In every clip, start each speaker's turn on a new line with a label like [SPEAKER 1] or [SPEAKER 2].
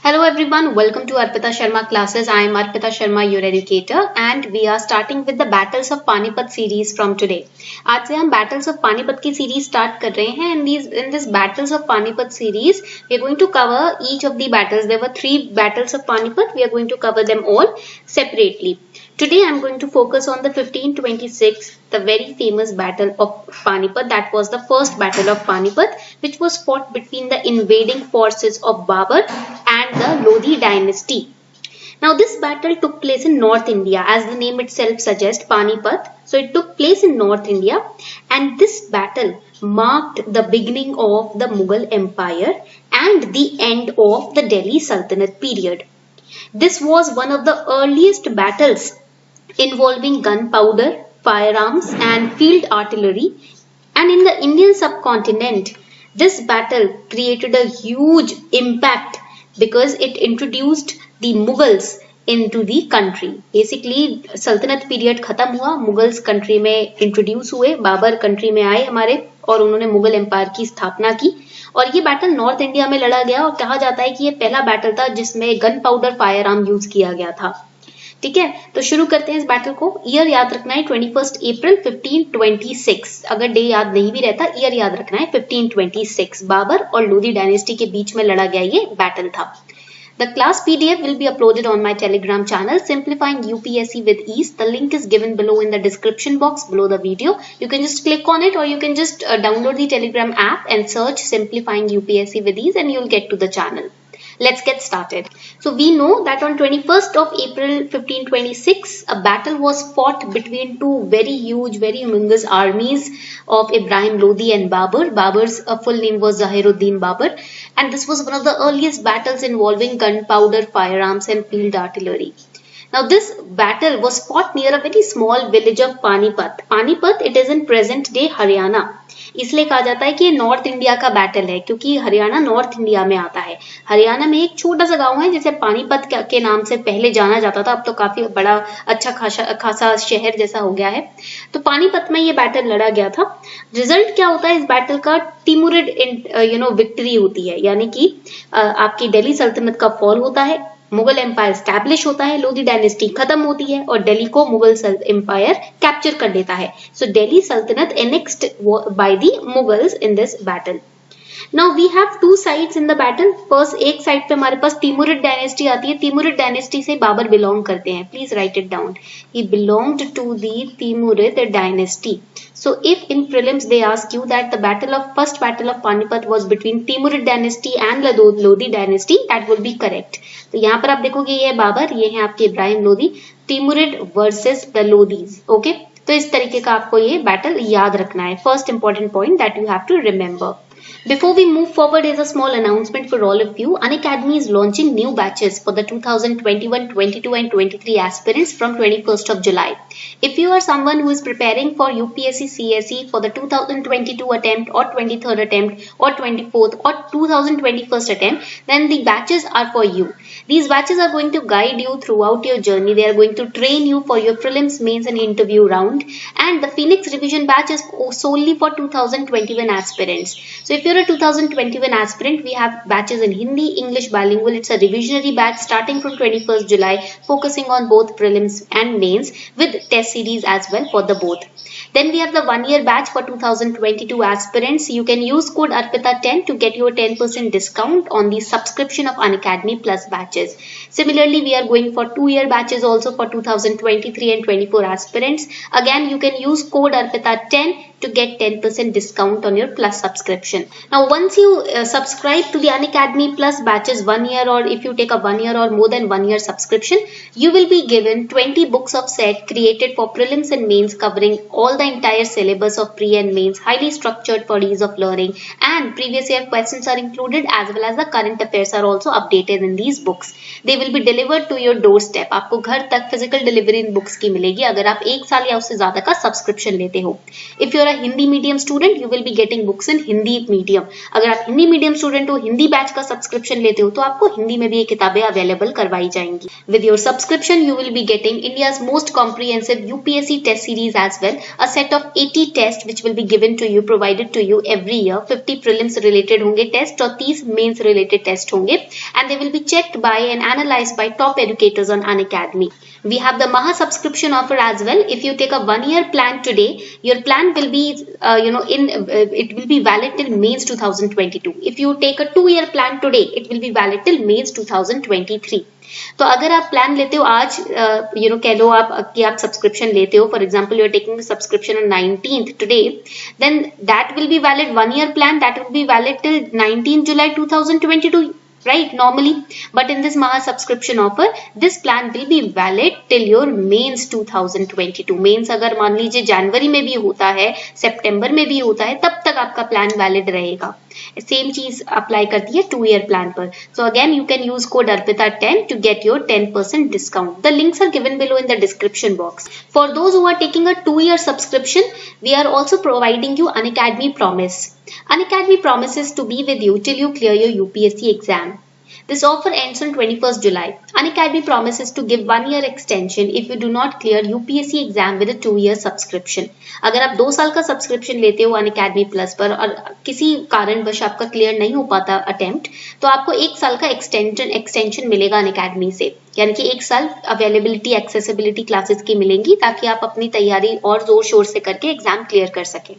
[SPEAKER 1] Hello everyone, welcome to Arpita Sharma classes. I am Arpita Sharma, your educator, and we are starting with the Battles of Panipat series from today. आज से हम Battles of Panipat की series start कर रहे हैं, and in this Battles of Panipat series, we are going to cover each of the battles. There were 3 battles of Panipat. We are going to cover them all separately. Today I am going to focus on the 1526, the very famous battle of Panipat. That was the first battle of Panipat, which was fought between the invading forces of Babur and the Lodi dynasty. Now this battle took place in North India, as the name itself suggests, Panipat. So it took place in North India, and this battle marked the beginning of the Mughal Empire and the end of the Delhi Sultanate period. This was one of the earliest battles involving gunpowder, firearms and field artillery, and in the Indian subcontinent this battle created a huge impact because it introduced the Mughals into the country. Basically सल्तनत period खत्म हुआ, Mughals country में introduce हुए, Babar country में आए हमारे और उन्होंने मुगल एम्पायर की स्थापना की और ये बैटल नॉर्थ इंडिया में लड़ा गया और कहा जाता है कि ये पहला बैटल था जिसमें gun powder fire arm use किया गया था. ठीक है, तो शुरू करते हैं इस बैटल को. ईयर याद रखना है 21 अप्रैल 1526. अगर डे याद नहीं भी रहता, ईयर याद रखना है 1526. बाबर और लोधी डायनेस्टी के बीच में लड़ा गया ये बैटल था. The class PDF will be uploaded on my Telegram channel, Simplifying UPSC with Ease. The link is given below in the description box below the video. You can just click on it or you can just download the Telegram app and search Simplifying UPSC with Ease and you'll get to the channel. Let's get started. So we know that on 21st of April 1526, a battle was fought between two very huge, very humongous armies of Ibrahim Lodi and Babur. Babur's full name was Zahiruddin Babur, and this was one of the earliest battles involving gunpowder, firearms and field artillery. Now this battle was fought near a very small village of Panipat. Panipat, it is in present day Haryana. इसलिए कहा जाता है कि ये north India का battle है क्योंकि Haryana north India में आता है. हरियाणा में एक छोटा सा गांव है जिसे पानीपत के नाम से पहले जाना जाता था, अब तो काफी बड़ा अच्छा खासा शहर जैसा हो गया है. तो पानीपत में ये बैटल लड़ा गया था. रिजल्ट क्या होता है इस बैटल का? टिमुरिड विक्ट्री होती है, यानी कि आपकी दिल्ली सल्तनत का फॉल होता है, मुगल एम्पायर स्टैब्लिश होता है, लोधी डायनेस्टी खत्म होती है और दिल्ली को मुगल एम्पायर कैप्चर कर लेता है. सो दिल्ली सल्तनत annexed by the Mughals in this battle. Now we have two sides in the battle. First एक साइड पे हमारे पास तिमुरिड डायनेस्टी आती है. तिमुरिड डायनेस्टी से बाबर बिलोंग करते हैं. Please write it down. He belonged to the Timurid dynasty. So if in prelims they ask you that the first battle of Panipat was between Timurid dynasty and Lodi dynasty, that would be correct. तो यहाँ पर आप देखोगे ये है बाबर, ये है आपके Ibrahim Lodi. Timurid versus the Lodis. Okay? तो इस तरीके का आपको ये बैटल याद रखना है. First important point that you have to remember. Before we move forward, here's a small announcement for all of you. Unacademy is launching new batches for the 2021, 22 and 23 aspirants from 21st of July. If you are someone who is preparing for UPSC CSE for the 2022 attempt or 23rd attempt or 24th or 2021st attempt, then the batches are for you. These batches are going to guide you throughout your journey. They are going to train you for your prelims, mains and interview round. And the Phoenix revision batch is solely for 2021 aspirants. So if you're a 2021 aspirant, we have batches in Hindi, English bilingual. It's a revisionary batch starting from 21st July, focusing on both prelims and mains with test series as well for the both. Then we have the 1-year batch for 2022 aspirants. You can use code ARPITA10 to get your 10% discount on the subscription of Unacademy Plus batches. Similarly, we are going for 2-year batches also for 2023 and 24 aspirants. Again, you can use code ARPITA10 to get 10% discount on your Plus subscription. Now, once you subscribe to the Unacademy Plus batches 1 year, or if you take a 1 year or more than 1 year subscription, you will be given 20 books of set created for prelims and mains, covering all the entire syllabus of pre and mains, highly structured for ease of learning, and previous year questions are included as well as the current affairs are also updated in these books. They will be delivered to your doorstep. आपको घर तक physical delivery in books की मिलेगी अगर आप 1 साल या उससे ज्यादा का subscription लेते हो. If you you're a Hindi medium student, you will be getting books in Hindi medium. अगर आप हिंदी मीडियम स्टूडेंट हो, हिंदी बैच का सब्सक्रिप्शन लेते हो, तो आपको हिंदी में भी ये किताबें अवेलेबल करवाई जाएंगी. With your subscription, you will be getting India's most comprehensive UPSC test series as well, a set of 80 tests which will be given to you, provided to you every year. 50 prelims related होंगे test और 30 mains related test होंगे, and they will be checked by and analyzed by top educators on Unacademy. We have the Maha subscription offer as well. If you take a 1-year plan today, your plan will be, it will be valid till May 2022. If you take a 2-year plan today, it will be valid till May 2023. तो अगर आप plan लेते हो आज, कह लो आप कि आप सब्सक्रिप्शन लेते हो, for example you are taking subscription on 19th today, then that will be valid 1-year plan, that will be valid till 19th July 2022. Right, normally, but in this Maha subscription offer, this plan will be valid till your mains 2022. Mains अगर मान लीजिए जनवरी में भी होता है, सितंबर में भी होता है, तब तक आपका प्लान वैलिड रहेगा. सेम चीज अप्लाई करती है 2-year प्लान पर. So again you can use code अर्पिता10 to get your 10% discount. The links are given below in the description box. For those who are taking a 2-year subscription, we are also providing you Unacademy Promise. Unacademy promises to be with you till you clear your UPSC exam. This offer ends on 21st July. Unacademy promises to give 1-year extension if you do not clear UPSC exam with a 2-year subscription. अगर आप 2 साल का subscription लेते हो Unacademy Plus पर और किसी कारणवश आपका क्लियर नहीं हो पाता अटेम्प्ट, तो आपको 1 साल का एक्सटेंशन मिलेगा Unacademy से. यानी कि 1 साल अवेलेबिलिटी एक्सेसिबिलिटी क्लासेस की मिलेंगी, ताकि आप अपनी तैयारी और जोर शोर से करके एग्जाम क्लियर कर सकें.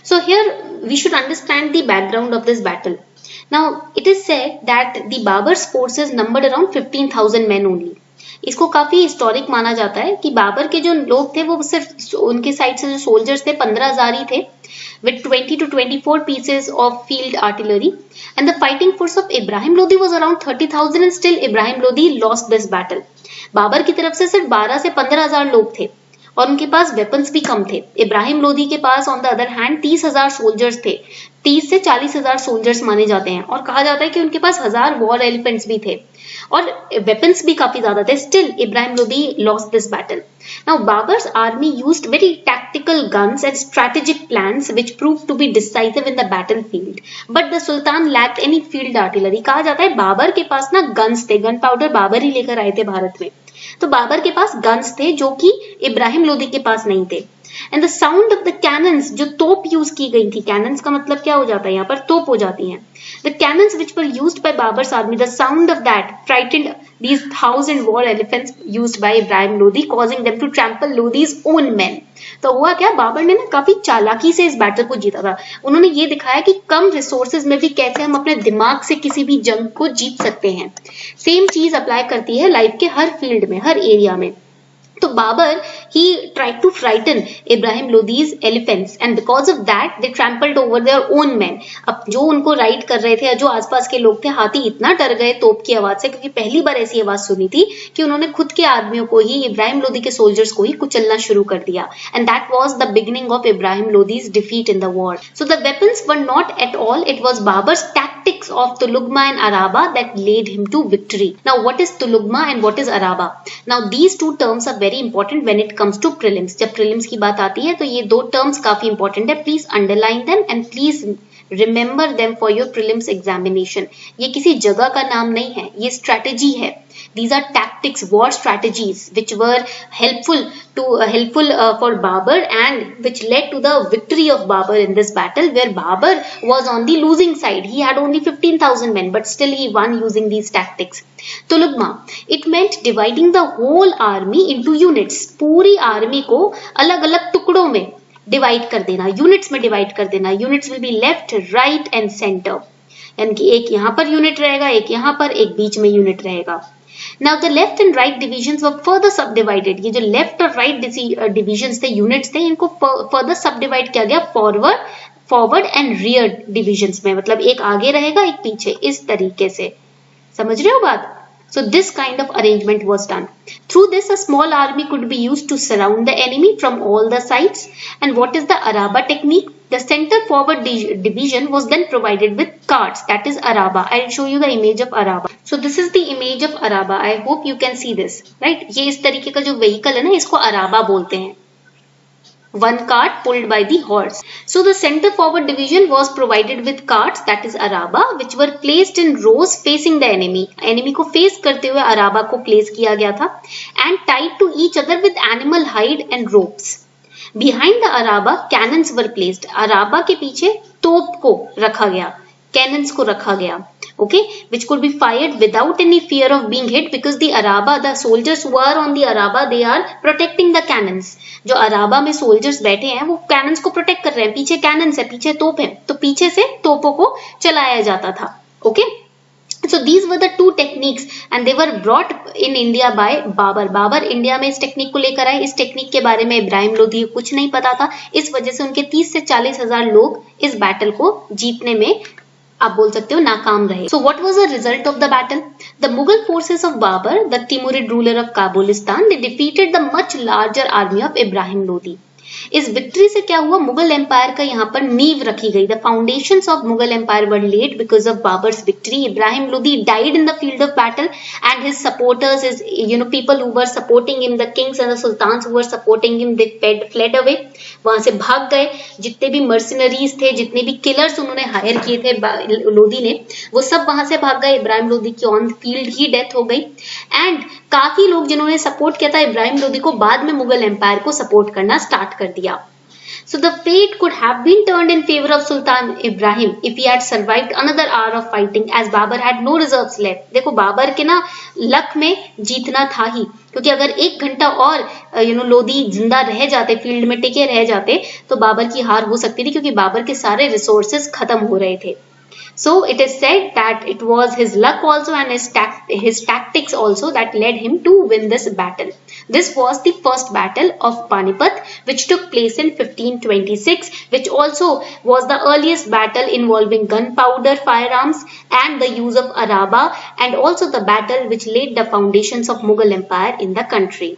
[SPEAKER 1] So here we should understand the background of this battle. Now it is said that the Babur's forces numbered around 15,000 men only. इसको काफी हिस्टोरिक माना जाता है कि बाबर के जो लोग थे वो सिर्फ उनके साइड से जो सोल्जर्स थे 15,000 ही थे, with 20 to 24 pieces of field artillery, and the fighting force of Ibrahim Lodi was around 30,000 and still Ibrahim Lodi lost this battle. Babar की तरफ से सिर्फ 12 से 15,000 लोग थे और उनके पास वेपन्स भी कम थे. इब्राहिम लोदी के pass on the other hand 30,000 soldiers थे. 30 से 40,000 सोल्जर्स माने जाते हैं और कहा जाता है कि उनके पास 1000 वॉर एलिफेंट्स भी थे और वेपन्स भी काफी ज्यादा थे. Still Ibrahim Lodi lost this battle. Now Babur's army used very tactical guns and strategic plans which proved to be decisive in the battlefield, but the sultan lacked any field artillery. कहा जाता है बाबर के पास ना गन्स थे, गन पाउडर बाबर ही लेकर आए थे भारत में, तो बाबर के पास गन्स थे जो कि इब्राहिम लोदी के पास नहीं थे. And the sound of the cannons, जो तोप यूज की गई थी, कैनन्स का मतलब क्या हो जाता है, यहाँ पर तोप हो जाती हैं. The cannons which were used by Babur's army, the sound of that frightened these 1,000 war elephants used by Ibrahim Lodi, causing them to trample Lodi's own men. तो हुआ क्या, बाबर ने ना काफी चालाकी से इस बैटल को जीता था. उन्होंने ये दिखाया कि कम रिसोर्सेज में भी कैसे हम अपने दिमाग से किसी भी जंग को जीत सकते हैं. सेम चीज अप्लाई करती है लाइफ के हर फील्ड में, हर एरिया में. तो Babar he tried to frighten Ibrahim Lodi's elephants and because of that they trampled over their own men. अब जो उनको राइड कर रहे थे, जो आसपास के लोग थे, हाथी इतना डर गए तोप की आवाज से, क्योंकि पहली बार ऐसी आवाज सुनी थी, कि उन्होंने खुद के आदमियों को ही, इब्राहिम लोदी के सोल्जर्स को ही कुचलना शुरू कर दिया. And that was the beginning of Ibrahim Lodi's defeat in the war. So the weapons were not at all, it was Babur's tactics of Tulugma and Araba that led him to victory. Now what is Tulugma and what is Araba? Now these two terms are very important when it comes to prelims. जब prelims की बात आती है तो ये दो terms काफी important है. Please underline them and please remember them for your prelims examination. ये किसी जगह का नाम नहीं है, ये strategy है. These are tactics, war strategies which were helpful for Babur and which led to the victory of Babur in this battle, where Babur was on the losing side. He had only 15,000 men, but still he won using these tactics. Tulugma, it meant dividing the whole army into units. पूरी army को अलग अलग टुकड़ों में divide कर देना, units में divide कर देना. Units will be left, right and centre. यानी कि एक यहाँ पर यूनिट रहेगा, एक यहाँ पर, एक बीच में यूनिट रहेगा. Now the left and right divisions were further subdivided. ये जो left और right divisions थे, units थे, इनको further subdivide किया गया forward and rear divisions में. मतलब एक आगे रहेगा, एक पीछे, इस तरीके से. समझ रहे हो बात? So this kind of arrangement was done. Through this, a small army could be used to surround the enemy from all the sides. And what is the Araba technique? The center forward division was then provided with carts, that is Araba. I'll show you the image of Araba. So this is the image of Araba. I hope you can see this, right? ये इस तरीके का जो vehicle है ना, इसको Araba बोलते हैं. one cart pulled by the horse. So the center forward division was provided with carts, that is araba, which were placed in rows facing the enemy. Enemy को face करते हुए araba को place किया गया था and tied to each other with animal hide and ropes. Behind the araba, cannons were placed. araba के पीछे तोप को रखा गया, cannons को रखा गया. Okay, which could be fired without any fear of being hit because the araba, the soldiers who are on the araba, they are protecting the cannons. जो araba में soldiers बैठे हैं वो cannons को protect कर रहे हैं. पीछे cannons है, पीछे तोप है, तो पीछे से तोपों को चलाया जाता था. Okay, so these were the two techniques and they were brought in India by Babur. Babur India में इस टेक्निक को लेकर आए. इस टेक्निक के बारे में इब्राहिम लोदी को कुछ नहीं पता था, इस वजह से उनके 30 से 40 हजार लोग इस बैटल को जीतने में आप बोल सकते हो नाकाम रहे. So what was the result of the battle? The Mughal forces of Babur, the Timurid ruler of Kabulistan, they defeated the much larger army of Ibrahim Lodi. इस विक्ट्री से क्या हुआ, मुगल एम्पायर का यहाँ पर नींव रखी गई. The foundations of Mughal empire were laid because of Babur's victory. Ibrahim Lodi died in the field of battle and his supporters, his people who were supporting him, the kings and the sultans who were supporting him, they fled away. वहां से भाग गए. जितने भी Mercenaries थे, जितने भी killers उन्होंने हायर किए थे लोदी ने, वो सब वहां से भाग गए. इब्राहिम लोदी की ऑन फील्ड ही डेथ हो गई. एंड काफी लोग जिन्होंने सपोर्ट किया था इब्राहिम लोदी को, बाद में मुगल एम्पायर को सपोर्ट करना स्टार्ट कर दिया. So the fate could have been turned in favor of Sultan Ibrahim if he had survived another hour of fighting, as Babur had no reserves left. देखो बाबर के ना लक में जीतना था ही, क्योंकि अगर एक घंटा और लोदी जिंदा रह जाते, फील्ड में टिके रह जाते, तो बाबर की हार हो सकती थी, क्योंकि बाबर के सारे रिसोर्सेज खत्म हो रहे थे. So it is said that it was his luck also and his tactics also that led him to win this battle. This was the first battle of Panipat, which took place in 1526, which also was the earliest battle involving gunpowder firearms and the use of araba, and also the battle which laid the foundations of Mughal Empire in the country.